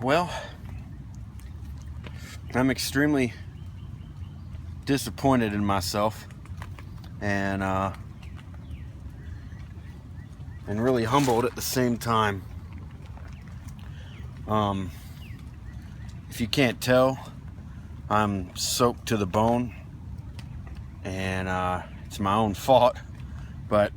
Well, I'm extremely disappointed in myself and really humbled at the same time. If you can't tell, I'm soaked to the bone, and it's my own fault, but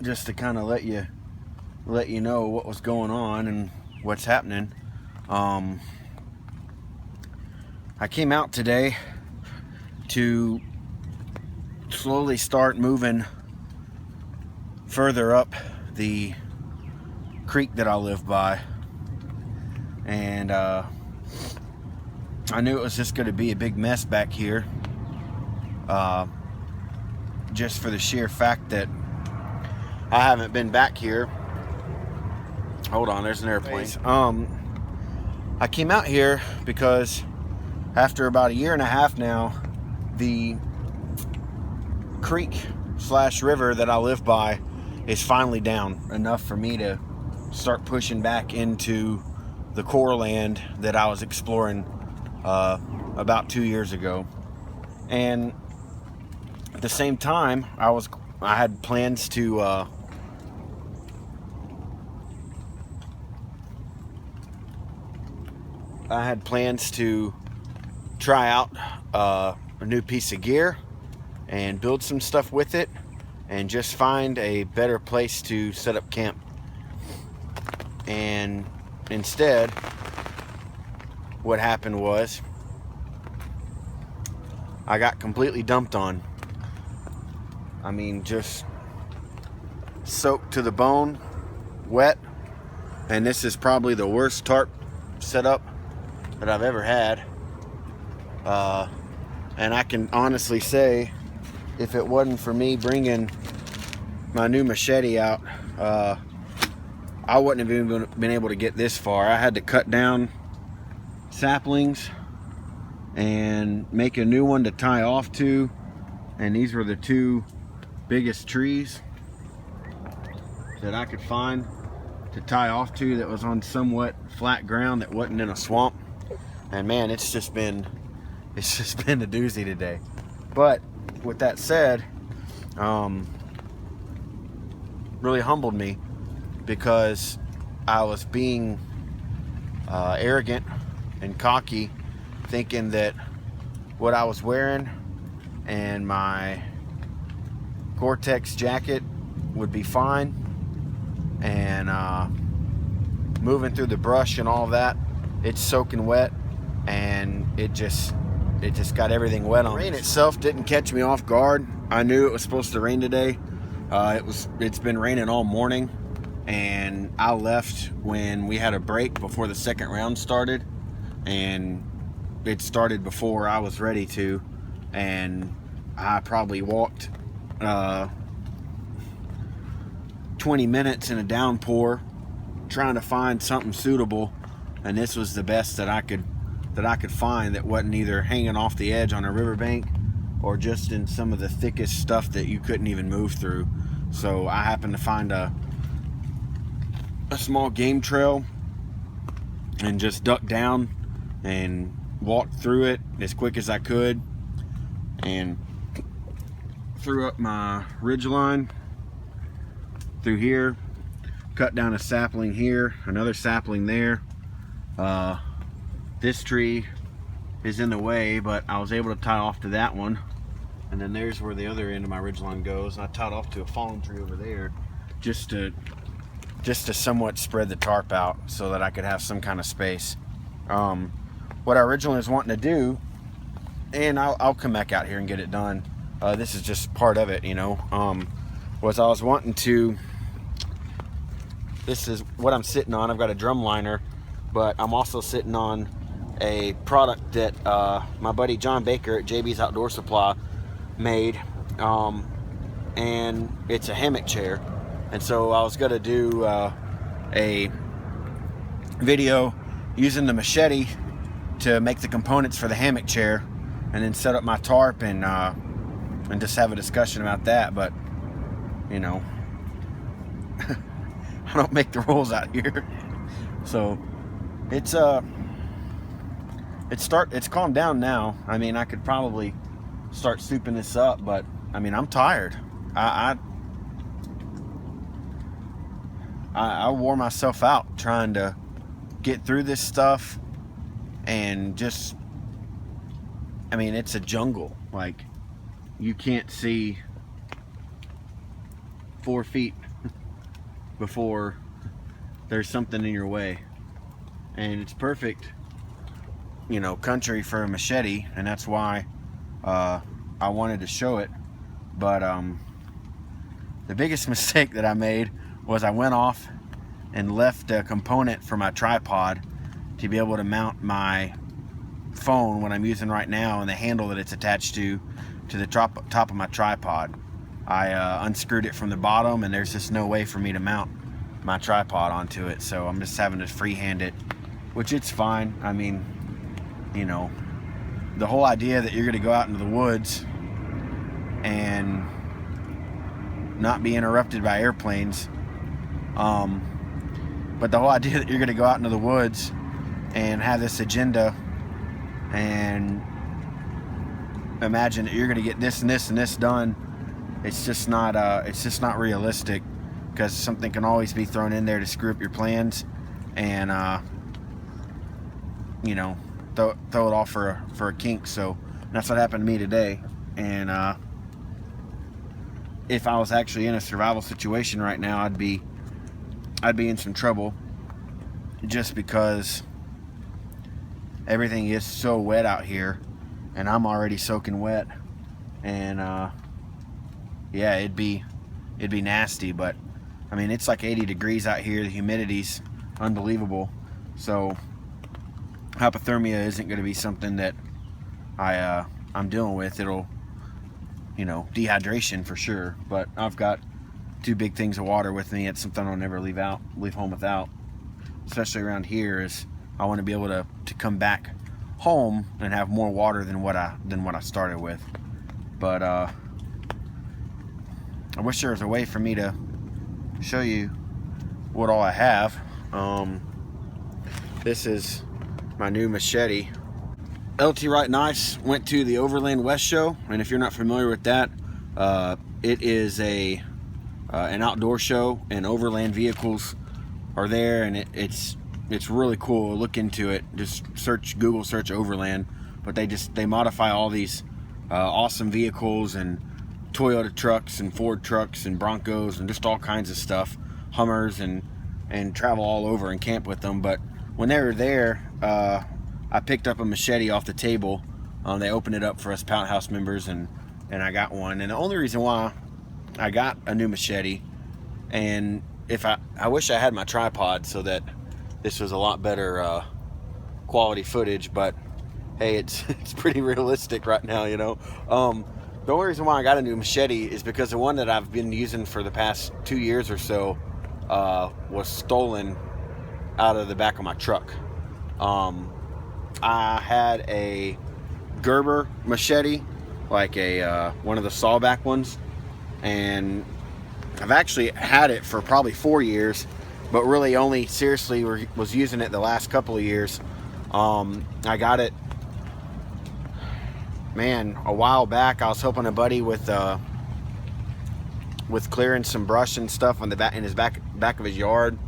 just to kind of let you know what was going on and what's happening. I came out today to slowly start moving further up the creek that I live by, and I knew it was just going to be a big mess back here, just for the sheer fact that I haven't been back here. Hold on, there's an airplane. I came out here because after about 1.5 years now, the creek / river that I live by is finally down enough for me to start pushing back into the core land that I was exploring about 2 years ago. And at the same time, I had plans to try out a new piece of gear and build some stuff with it, and just find a better place to set up camp. And instead, what happened was I got completely dumped on. I mean, just soaked to the bone, wet, and this is probably the worst tarp setup that I've ever had. And I can honestly say, if it wasn't for me bringing my new machete out, I wouldn't have even been able to get this far. I had to cut down saplings and make a new one to tie off to, and these were the 2 biggest trees that I could find to tie off to that was on somewhat flat ground that wasn't in a swamp. And man, it's just been a doozy today. But with that said, really humbled me, because I was being arrogant and cocky, thinking that what I was wearing and my Gore-Tex jacket would be fine, and moving through the brush and all that, it's soaking wet, and it just got everything wet on me. The rain itself didn't catch me off guard. I knew it was supposed to rain today. It's been raining all morning, and I left when we had a break before the second round started, and it started before I was ready to, and I probably walked 20 minutes in a downpour trying to find something suitable, and this was the best that I could find that wasn't either hanging off the edge on a riverbank or just in some of the thickest stuff that you couldn't even move through. So I happened to find a small game trail and just ducked down and walked through it as quick as I could, and threw up my ridge line through here, cut down a sapling here, another sapling there. This tree is in the way, but I was able to tie off to that one, and then there's where the other end of my ridgeline goes. I tied off to a fallen tree over there, just to somewhat spread the tarp out so that I could have some kind of space. What I originally was wanting to do, and I'll come back out here and get it done, this is just part of it, you know, was I was wanting to, this is what I'm sitting on. I've got a drum liner, but I'm also sitting on a product that my buddy John Baker at JB's Outdoor Supply made, and it's a hammock chair. And so I was going to do a video using the machete to make the components for the hammock chair, and then set up my tarp and just have a discussion about that. But you know, I don't make the rules out here. So it's calmed down now. I mean, I could probably start souping this up, but I mean, I'm tired. I wore myself out trying to get through this stuff, and just, I mean, it's a jungle. Like, you can't see 4 feet before there's something in your way. And it's perfect, you know, country for a machete, and that's why I wanted to show it. But the biggest mistake that I made was I went off and left a component for my tripod to be able to mount my phone, what I'm using right now, and the handle that it's attached to the top of my tripod. I unscrewed it from the bottom, and there's just no way for me to mount my tripod onto it, so I'm just having to freehand it, which it's fine. I mean, you know, the whole idea that you're going to go out into the woods and not be interrupted by airplanes, but the whole idea that you're going to go out into the woods and have this agenda and imagine that you're going to get this and this and this done, it's just not realistic, because something can always be thrown in there to screw up your plans, and you know, throw it off for a kink. So that's what happened to me today. And if I was actually in a survival situation right now, I'd be in some trouble, just because everything is so wet out here, and I'm already soaking wet, and yeah, it'd be nasty. But I mean, it's like 80 degrees out here. The humidity's unbelievable, so hypothermia isn't going to be something that I'm dealing with. It'll, you know, dehydration for sure. But I've got 2 big things of water with me. It's something I'll never leave home without, especially around here. Is I want to be able to come back home and have more water than what I started with. But I wish there was a way for me to show you what all I have. This is my new machete. LT Wright Knives went to the Overland West show, and if you're not familiar with that, it is an outdoor show, and Overland vehicles are there, and it's really cool. Look into it. Just Google search Overland. But they modify all these awesome vehicles, and Toyota trucks and Ford trucks and Broncos and just all kinds of stuff, Hummers, and travel all over and camp with them. But when they were there, I picked up a machete off the table. They opened it up for us Pound House members, and I got one. And the only reason why I got a new machete, and I wish I had my tripod so that this was a lot better quality footage, but hey, it's pretty realistic right now, you know. The only reason why I got a new machete is because the one that I've been using for the past 2 years or so was stolen out of the back of my truck. I had a Gerber machete, like a one of the sawback ones, and I've actually had it for probably 4 years, but really only seriously was using it the last couple of years. I got it, man, a while back. I was helping a buddy with clearing some brush and stuff on the back in his back of his yard,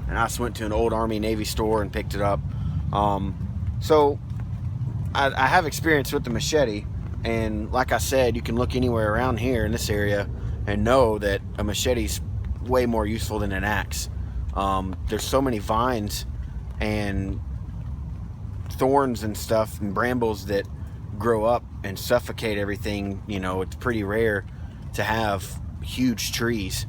and I just went to an old Army Navy store and picked it up. So I have experience with the machete, and like I said, you can look anywhere around here in this area and know that a machete's way more useful than an axe. There's so many vines and thorns and stuff and brambles that grow up and suffocate everything. You know, it's pretty rare to have huge trees,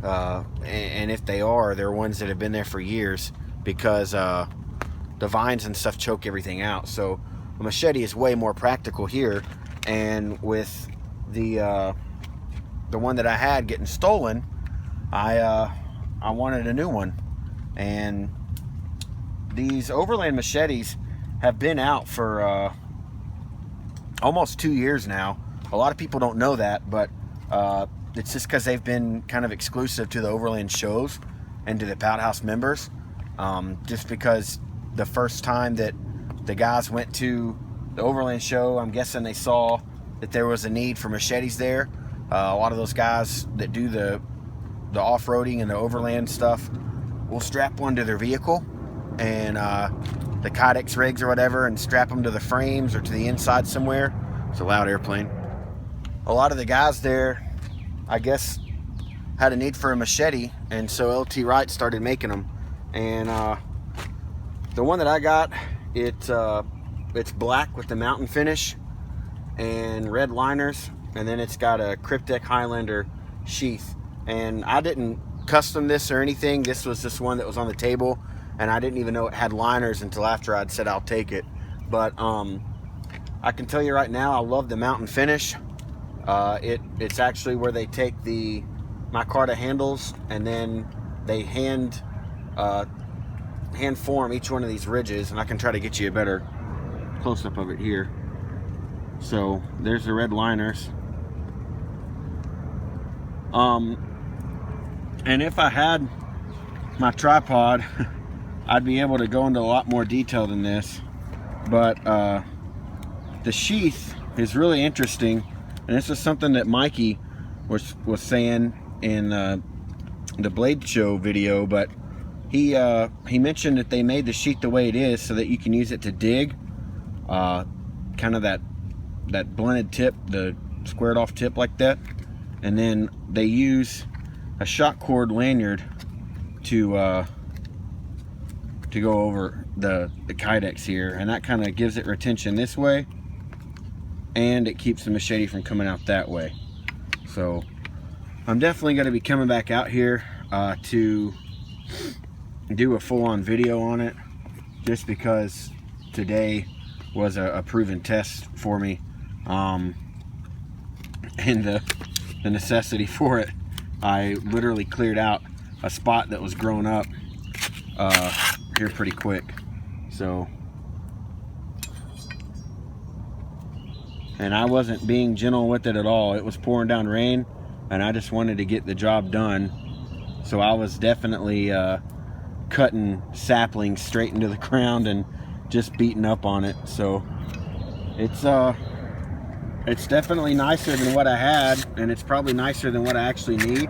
and if they are, they're ones that have been there for years, because the vines and stuff choke everything out. So a machete is way more practical here. And with the one that I had getting stolen, I wanted a new one. And these Overland machetes have been out for almost 2 years now. A lot of people don't know that, but it's just because they've been kind of exclusive to the Overland shows and to the Pound House members. just because the first time that the guys went to the Overland show, I'm guessing they saw that there was a need for machetes there. A lot of those guys that do the off-roading and the overland stuff will strap one to their vehicle, and the Kydex rigs or whatever, and strap them to the frames or to the inside somewhere. It's a loud airplane. A lot of the guys there, I guess, had a need for a machete, and so LT Wright started making them. And the one that I got, it's black with the mountain finish and red liners, and then it's got a Cryptek Highlander sheath. And I didn't custom this or anything. This was just one that was on the table, and I didn't even know it had liners until after I'd said I'll take it. But I can tell you right now, I love the mountain finish. It's actually where they take the micarta handles, and then they hand form each one of these ridges, and I can try to get you a better close-up of it here. So there's the red liners. And if I had my tripod, I'd be able to go into a lot more detail than this. But the sheath is really interesting, and this is something that Mikey was saying in the Blade Show video. But he mentioned that they made the sheath the way it is so that you can use it to dig, kind of that blended tip, the squared off tip like that. And then they use a shock cord lanyard to go over the Kydex here, and that kind of gives it retention this way, and it keeps the machete from coming out that way. So I'm definitely going to be coming back out here to do a full-on video on it, just because today was a proven test for me, and the necessity for it. I literally cleared out a spot that was grown up here pretty quick. So, and I wasn't being gentle with it at all. It was pouring down rain, and I just wanted to get the job done. So I was definitely cutting saplings straight into the ground and just beating up on it. So it's definitely nicer than what I had, and it's probably nicer than what I actually need.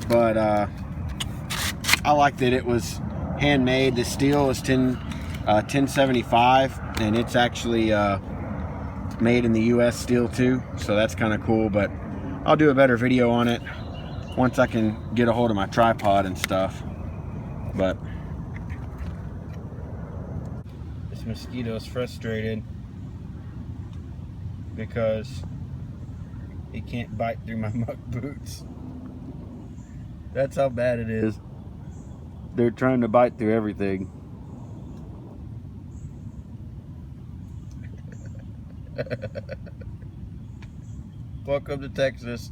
But I like that it was handmade. The steel is 1075, and it's actually made in the US steel too, so that's kind of cool. But I'll do a better video on it once I can get a hold of my tripod and stuff. But this mosquito is frustrated because he can't bite through my muck boots. That's how bad it is. They're trying to bite through everything. Welcome to Texas.